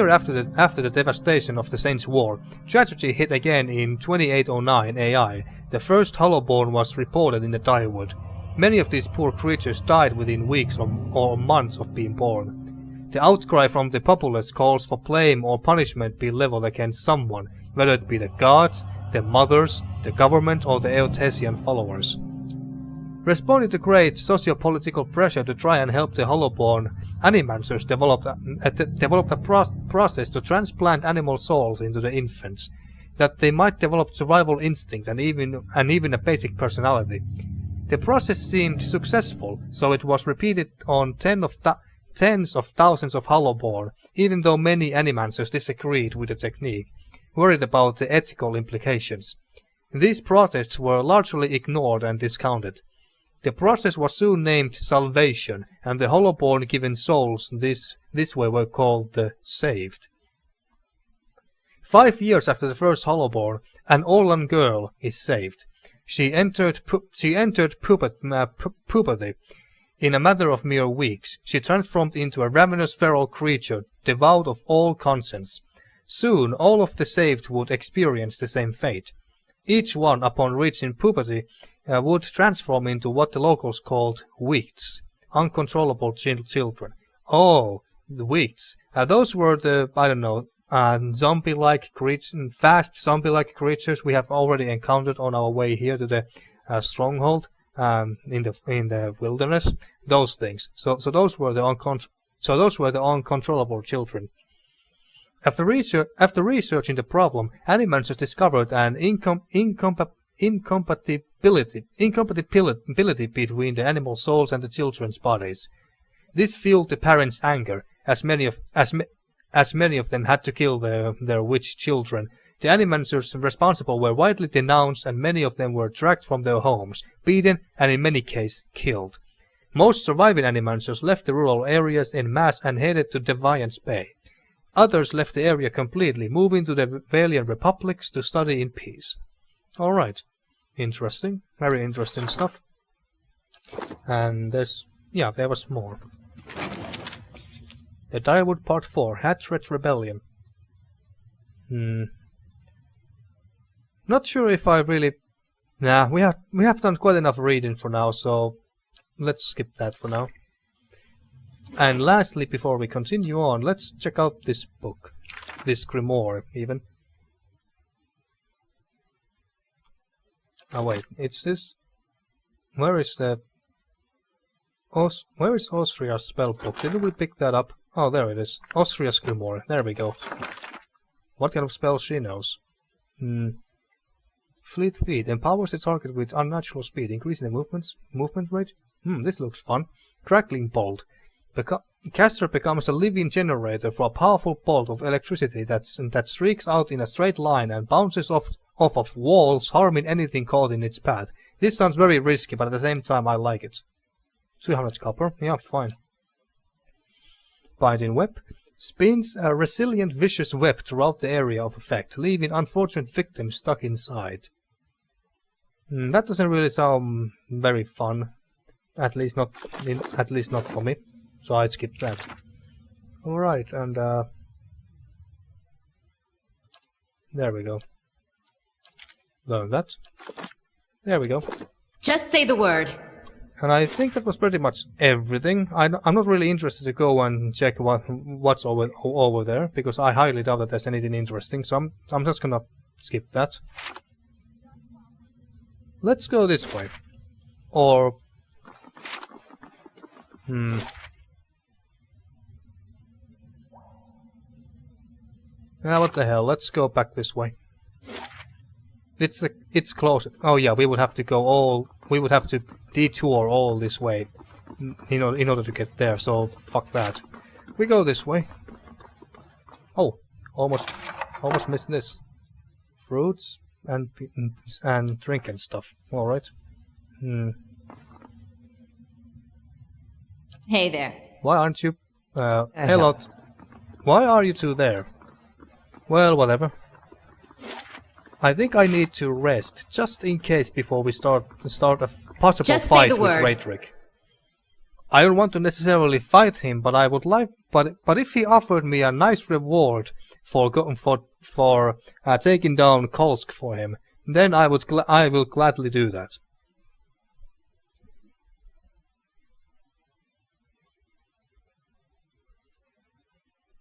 after the devastation of the Saints' War, tragedy hit again in 2809 AI. The first Hollowborn was reported in the Direwood. Many of these poor creatures died within weeks or months of being born. The outcry from the populace calls for blame or punishment be leveled against someone, whether it be the gods, the mothers, the government, or the Eothasian followers. Responding to great socio-political pressure to try and help the Hollowborn, Animancers developed a process to transplant animal souls into the infants, that they might develop survival instinct and even a basic personality. The process seemed successful, so it was repeated on tens of thousands of Hollowborn, even though many Animancers disagreed with the technique, worried about the ethical implications. These protests were largely ignored and discounted. The process was soon named Salvation, and the Hollowborn given souls this way were called the Saved. 5 years after the first Hollowborn, an Orlan girl is saved. She entered puberty. In a matter of mere weeks, she transformed into a ravenous feral creature, devoid of all conscience. Soon, all of the saved would experience the same fate. Each one, upon reaching puberty, would transform into what the locals called Wicts, uncontrollable children. Oh, the Wicts. Those were the, I don't know, zombie-like creatures, fast zombie-like creatures we have already encountered on our way here to the stronghold in the wilderness. Those things. So those were the uncontrollable children. After researching the problem, Animancers discovered an incompatibility between the animal souls and the children's bodies. This fueled the parents' anger, as many of them had to kill their witch children. The Animancers responsible were widely denounced, and many of them were dragged from their homes, beaten, and in many cases killed. Most surviving Animancers left the rural areas en masse and headed to Defiance Bay. Others left the area completely, moving to the Valiant Republics to study in peace. Alright. Interesting. Very interesting stuff. And there was more. The Direwood Part 4, Hatred Rebellion. Not sure if I really... Nah, we have done quite enough reading for now, so let's skip that for now. And lastly, before we continue on, let's check out this book. This grimoire, even. Oh wait, it's this... Where is Osrya's spellbook? Didn't we pick that up? Oh, there it is. Osrya's grimoire. There we go. What kind of spell she knows? Fleet Feet. Empowers the target with unnatural speed, increasing the movement rate. This looks fun. Crackling Bolt. Caster becomes a living generator for a powerful bolt of electricity that streaks out in a straight line and bounces off of walls, harming anything caught in its path. This sounds very risky, but at the same time I like it. 200 copper. Yeah, fine. Binding Web. Spins a resilient vicious web throughout the area of effect, leaving unfortunate victims stuck inside. That doesn't really sound very fun. At least not for me. So I skipped that. Alright, and there we go. Learn that. There we go. Just say the word. And I think that was pretty much everything. I'm not really interested to go and check what's over there, because I highly doubt that there's anything interesting, so I'm just gonna skip that. Let's go this way. Or... what the hell, let's go back this way. It's closer. Oh yeah, we would have to detour all this way in order to get there, so fuck that. We go this way. Oh, almost missed this. Fruits and drink and stuff. Alright. Hey there. Why aren't you... hello. Why are you two there? Well, whatever. I think I need to rest, just in case, before we start a possible fight with Raedric. I don't want to necessarily fight him, but I would like. But if he offered me a nice reward for taking down Kolsk for him, then I will gladly do that.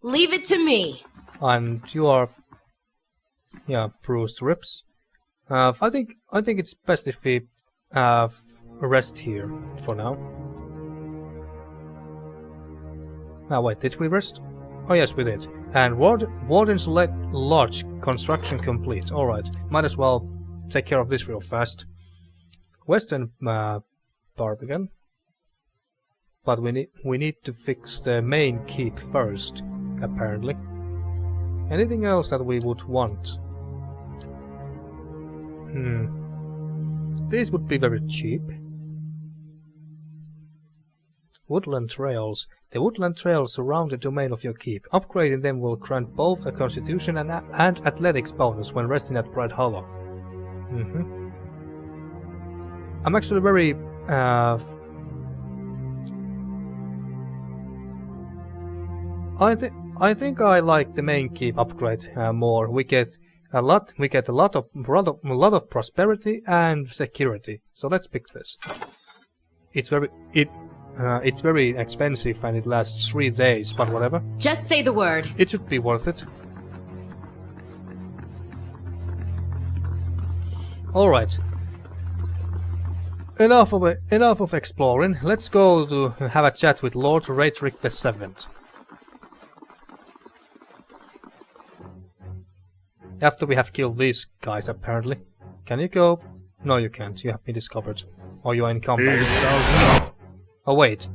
Leave it to me. And you are, yeah, bruised ribs. I think it's best if we rest here for now. Ah, wait, did we rest? Oh yes, we did. And Warden's Lodge construction complete. Alright, might as well take care of this real fast. Western Barbican. But we need to fix the main keep first, apparently. Anything else that we would want? These would be very cheap. Woodland trails. The woodland trails surround the domain of your keep. Upgrading them will grant both a constitution and athletics bonus when resting at Bright Hollow. I'm actually very I think I like the main keep upgrade more. We get a lot of prosperity and security. So let's pick this. It's very expensive and it lasts 3 days, but whatever. Just say the word. It should be worth it. Alright. Enough of exploring. Let's go to have a chat with Lord Raedric VII. After we have killed these guys, apparently. Can you go? No, you can't. You have been discovered. Or you are in combat. Oh wait.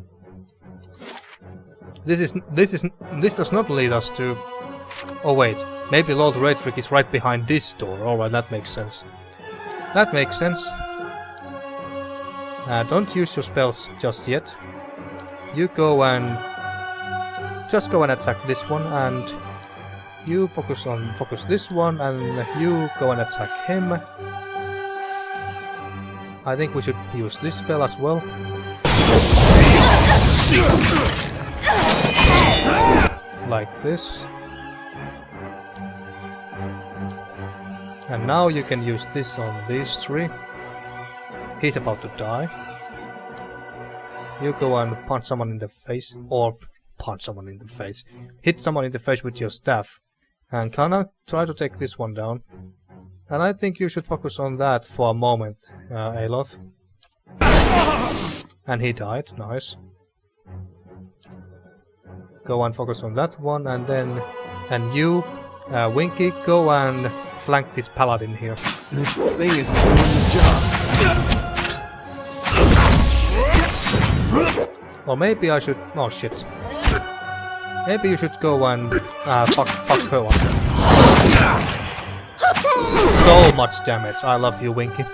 This does not lead us to... Oh wait. Maybe Lord Raedric is right behind this door. Alright, that makes sense. That makes sense. Don't use your spells just yet. You go and... Just go and attack this one, and... You focus this one, and you go and attack him. I think we should use this spell as well. Like this. And now you can use this on these three. He's about to die. You go and punch someone in the face, or punch someone in the face. Hit someone in the face with your staff. And Kana, try to take this one down. And I think you should focus on that for a moment, Aloth. And he died, nice. Go and focus on that one, and then... And you, Winky, go and flank this paladin here. This thing is doing the job. Or maybe I should... Oh shit. Maybe you should go and fuck her up. So much damage. I love you, Winky.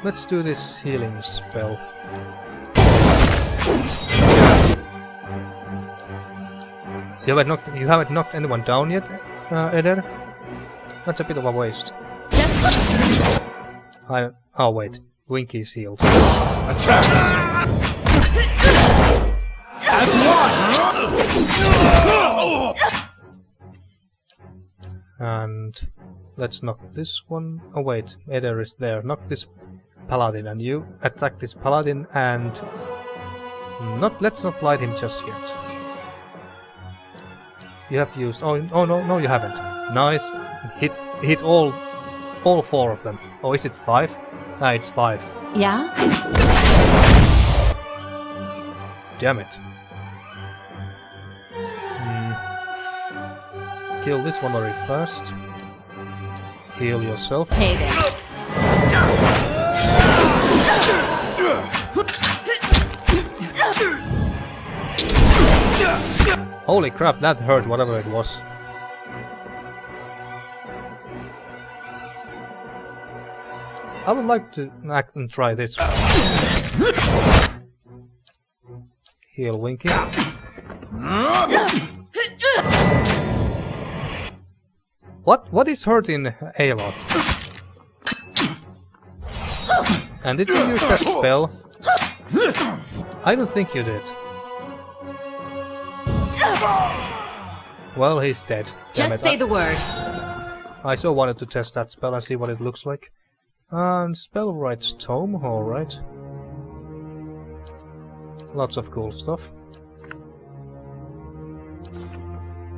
Let's do this healing spell. You haven't knocked anyone down yet, Eder? That's a bit of a waste. Oh wait. Winky's healed. Attack! As one! And let's knock this one. Oh wait, Eder is there. Knock this paladin, and you attack this paladin, and let's not blight him just yet. You have used. Oh no, you haven't. Nice. Hit all 4 of them. Oh, is it 5? Ah, it's 5. Yeah? Damn it. Kill this one very fast. Heal yourself. Hey there. Holy crap, that hurt, whatever it was. I would like to act and try this. Heal Winky. What is hurting Aloth? And did you use that spell? I don't think you did. Well, he's dead. Damn Just it. say the word. I so wanted to test that spell and see what it looks like. And Spellwright's Tome, alright. Lots of cool stuff.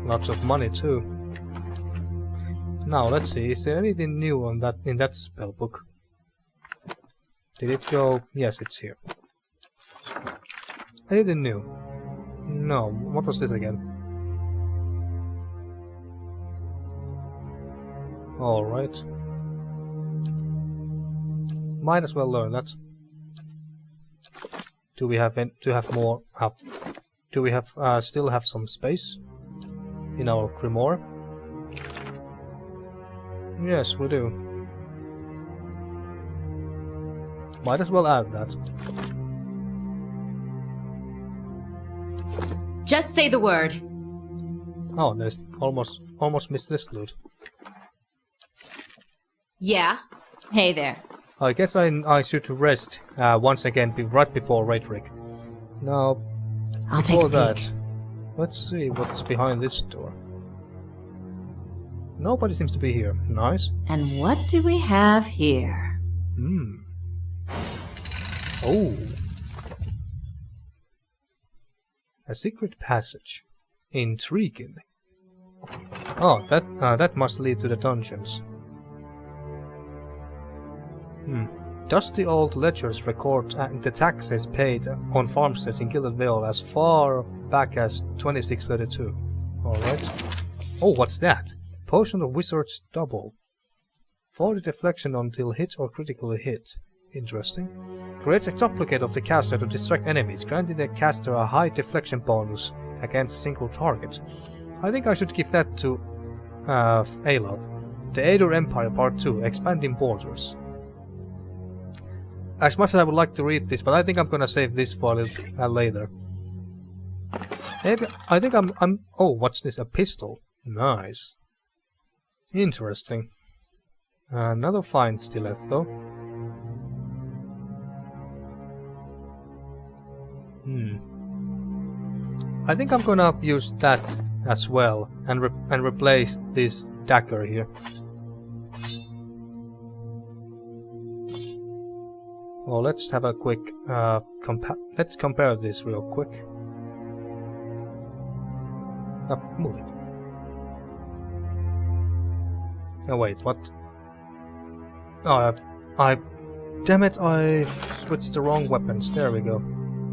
Lots of money too. Now let's see, is there anything new on that in that spell book? Did it go? Yes, it's here. Anything new? No. What was this again? Alright. Might as well learn that. Do we have more? Do we have still have some space in our grimoire? Yes, we do. Might as well add that. Just say the word. Oh, there's almost missed this loot. Yeah? Hey there. I guess I should rest once again right before Raedric. Now, I'll take before a peek. that, let's see what's behind this door. Nobody seems to be here. Nice. And what do we have here? Oh. A secret passage. Intriguing. Oh, that must lead to the dungeons. Dusty old ledgers record the taxes paid on farmsteads in Gilded Vale as far back as 2632. Alright. Oh, what's that? Potion of Wizard's Double. 40 deflection until hit or critically hit. Interesting. Creates a duplicate of the caster to distract enemies, granting the caster a high deflection bonus against a single target. I think I should give that to Aloth. The Aedor Empire Part 2, Expanding Borders. As much as I would like to read this, but I think I'm gonna save this for a little later. Maybe I think I'm. Oh, what's this? A pistol. Nice. Interesting. Another fine stiletto. I think I'm gonna use that as well and replace this dagger here. Well, let's have a quick let's compare this real quick. Move it. Oh wait, what? Oh, damn it! I switched the wrong weapons. There we go.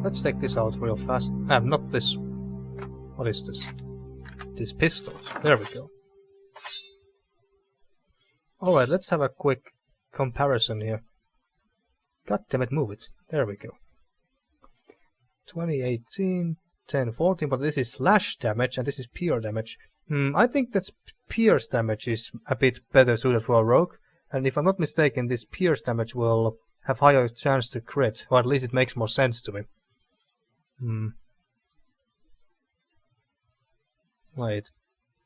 Let's take this out real fast. Not this. What is this? This pistol. There we go. All right, let's have a quick comparison here. God damn it, move it. There we go. 2018, 1014, but this is slash damage and this is pierce damage. I think that pierce damage is a bit better suited for a rogue, and if I'm not mistaken, this pierce damage will have higher chance to crit, or at least it makes more sense to me. Wait,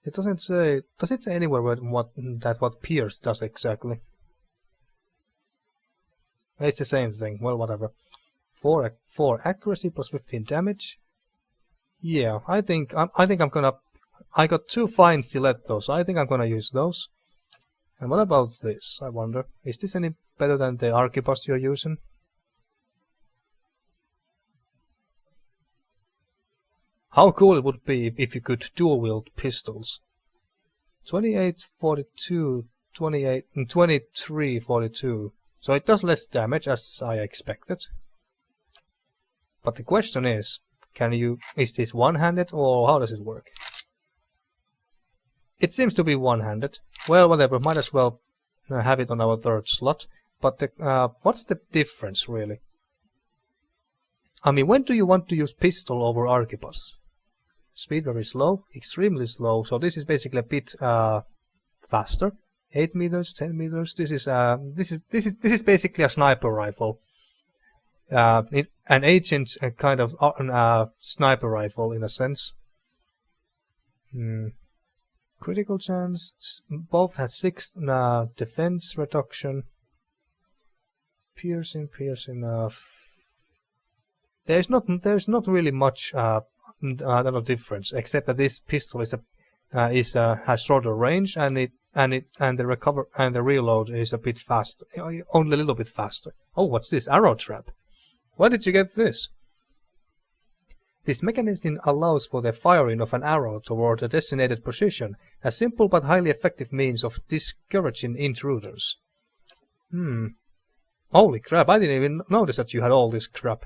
it doesn't say. Does it say anywhere what pierce does exactly? It's the same thing. Well, whatever. 4 accuracy plus 15 damage. Yeah, I think I'm gonna. I got 2 fine stilettos, so I think I'm gonna use those. And what about this? I wonder, is this any better than the arquebus you're using? How cool it would be if you could dual wield pistols. 2842, 28, and 2342. So it does less damage as I expected. But the question is this one-handed or how does it work? It seems to be one-handed. Well, whatever, might as well have it on our 3rd slot. But what's the difference really? I mean, when do you want to use pistol over arquebus? Speed very slow, extremely slow. So this is basically a bit faster. 8 meters, 10 meters. This is basically a sniper rifle. An ancient kind of sniper rifle in a sense. Critical chance. Both has 6 defense reduction. Piercing. There's not really much difference, except that this pistol has shorter range and the reload is a bit faster, only a little bit faster. Oh, what's this? Arrow trap. Why did you get this? This mechanism allows for the firing of an arrow toward a designated position, a simple but highly effective means of discouraging intruders. Holy crap, I didn't even notice that you had all this crap.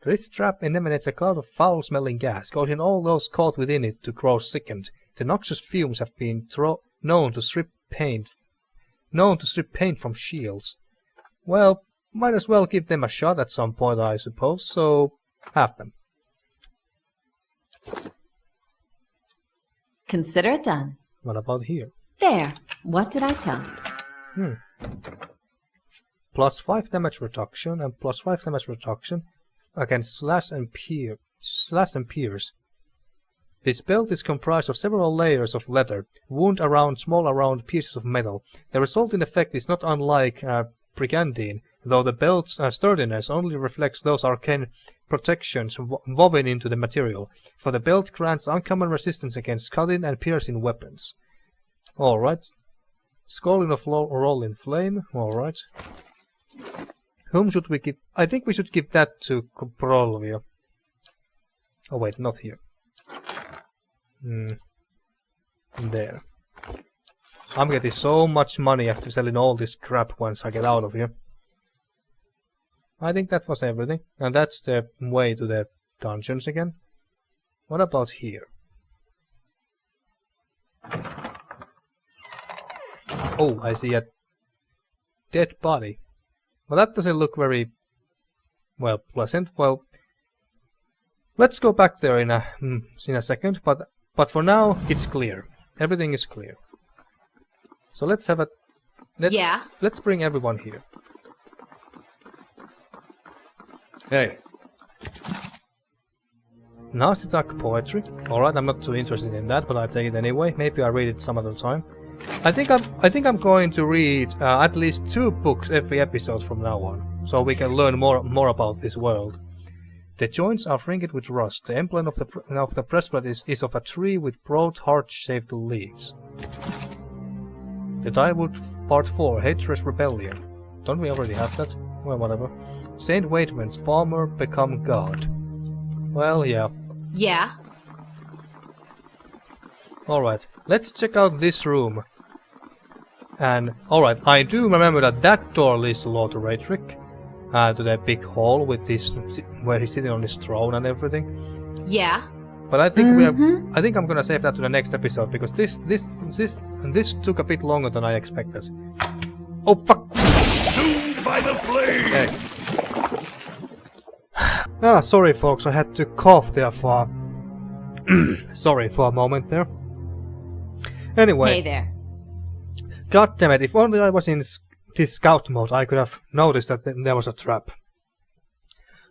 This trap emanates a cloud of foul-smelling gas, causing all those caught within it to grow sickened. The noxious fumes have been known to strip paint from shields. Well, might as well give them a shot at some point, I suppose, so have them. Consider it done. What about here? There. What did I tell you? Plus 5 damage reduction and plus 5 damage reduction against slash and pierce. This belt is comprised of several layers of leather, wound around small round pieces of metal. The resulting effect is not unlike brigandine, though the belt's sturdiness only reflects those arcane protections woven into the material, for the belt grants uncommon resistance against cutting and piercing weapons. Alright. Scalding of Rolling Flame, alright. Whom should we give? I think we should give that to Prolvia. Oh wait, not here. There. I'm getting so much money after selling all this crap once I get out of here. I think that was everything. And that's the way to the dungeons again. What about here? Oh, I see a dead body. Well, that doesn't look very, well, pleasant. Well, let's go back there in a second, but for now, it's clear. Everything is clear. So let's have a... Let's bring everyone here. Hey. Nazitak poetry. Alright, I'm not too interested in that, but I'll take it anyway. Maybe I'll read it some other time. I think I'm going to read at least 2 books every episode from now on, so we can learn more about this world. The joints are fringed with rust. The emblem of the breastplate is of a tree with broad heart-shaped leaves. The Dyewood Part 4, Hatred's Rebellion. Don't we already have that? Well, whatever. Saint Waitman's Farmer Become God. Well, yeah. Yeah? Alright, let's check out this room. And, alright, I do remember that that door leads to Lord Raedric. To the big hall with this, where he's sitting on his throne and everything. Yeah? But I think I think I'm gonna save that to the next episode, because this took a bit longer than I expected. Oh fuck! Consumed by the flame! Hey. Sorry folks, I had to cough there for... sorry for a moment there. Anyway. Hey there. God damn it, if only I was in this scout mode, I could have noticed that there was a trap.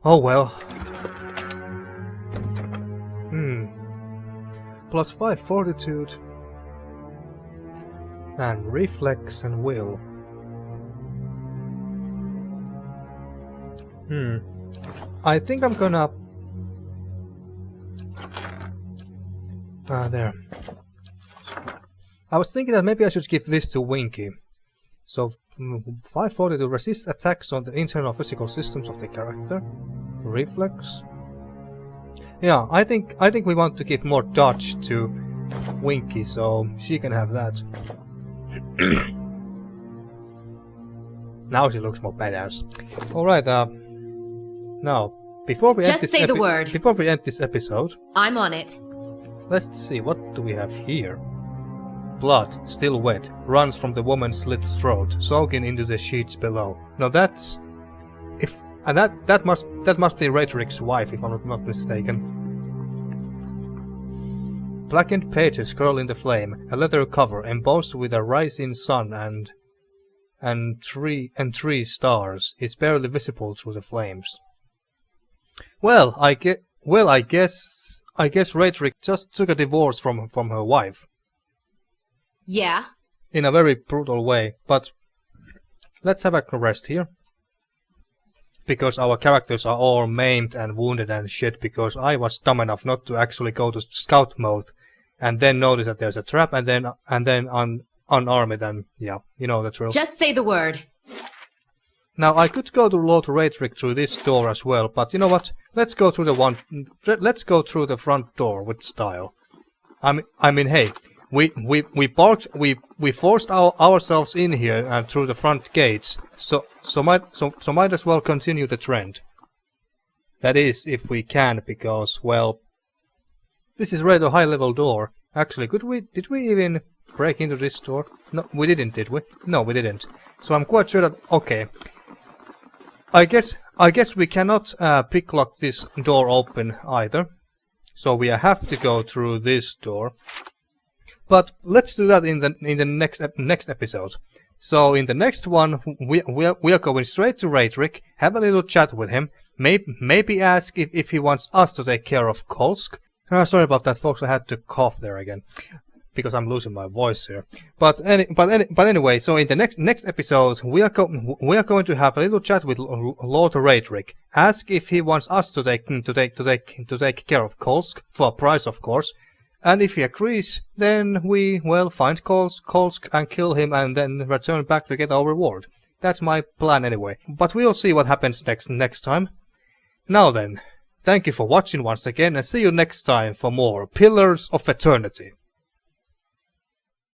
Oh well. Plus 5 fortitude. And reflex and will. I think I'm gonna... there. I was thinking that maybe I should give this to Winky. So, 540 to resist attacks on the internal physical systems of the character. Reflex. Yeah, I think we want to give more dodge to Winky, so she can have that. Now she looks more badass. Alright, now, before we Just say the word. Before we end this episode, I'm on it. let's see, what do we have here? Blood, still wet, runs from the woman's slit throat, soaking into the sheets below. Now that's... that must be Raedric's wife, if I'm not mistaken. Blackened pages curl in the flame, a leather cover embossed with a rising sun and three stars is barely visible through the flames. Well, I guess Raedric just took a divorce from her wife. Yeah? In a very brutal way, but let's have a rest here. Because our characters are all maimed and wounded and shit, because I was dumb enough not to actually go to scout mode and then notice that there's a trap and then unarm it, and yeah, you know the drill. Just say the word. Now I could go to Lord Raedric through this door as well, but you know what? Let's go through the front door with style. I mean, hey, we forced ourselves in here and through the front gates, so might as well continue the trend. That is, if we can, because well, this is rather high level door. Actually, did we even break into this door? No, we didn't, did we? No, we didn't. So I'm quite sure that okay. I guess we cannot picklock this door open either. So we have to go through this door. But let's do that in the next episode. So in the next one, we are going straight to Raedric, have a little chat with him, maybe ask if he wants us to take care of Kolsk. Sorry about that, folks. I had to cough there again because I'm losing my voice here. But anyway, so in the next episode, we are going to have a little chat with Lord Raedric. Ask if he wants us to take care of Kolsk for a price, of course. And if he agrees, then we find Kolsk and kill him, and then return back to get our reward. That's my plan anyway. But we'll see what happens next time. Now then. Thank you for watching once again, and see you next time for more Pillars of Eternity.